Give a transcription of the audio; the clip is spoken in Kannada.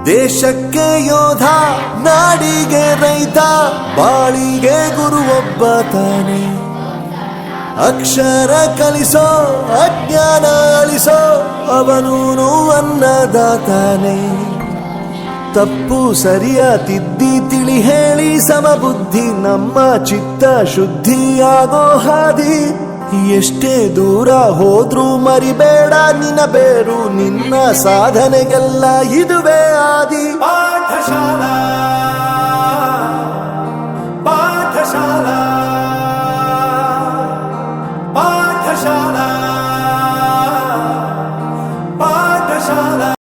ದೇಶಕ್ಕೆ ಯೋಧ, ನಾಡಿಗೆ ರೈತ, ಬಾಳಿಗೆ ಗುರು ಒಬ್ಬ ತಾನೆ. ಅಕ್ಷರ ಕಲಿಸೋ, ಅಜ್ಞಾನ ಅಳಿಸೋ, ಅವನೂನು ಅನ್ನದಾತಾನೆ. ತಪ್ಪು ಸರಿಯ ತಿದ್ದಿ ತಿಳಿ ಹೇಳಿ ಸಮಬುದ್ಧಿ ನಮ್ಮ ಚಿತ್ತ ಶುದ್ಧಿಯಾಗೋ ಹಾದಿ. ಎಷ್ಟೇ ದೂರ ಹೋದ್ರೂ ಮರಿಬೇಡ ನಿನ್ನ ಬೇರು, ನಿನ್ನ ಸಾಧನೆಗೆಲ್ಲ ಇದುವೇ ಆದಿ. ಪಾಠಶಾಲಾ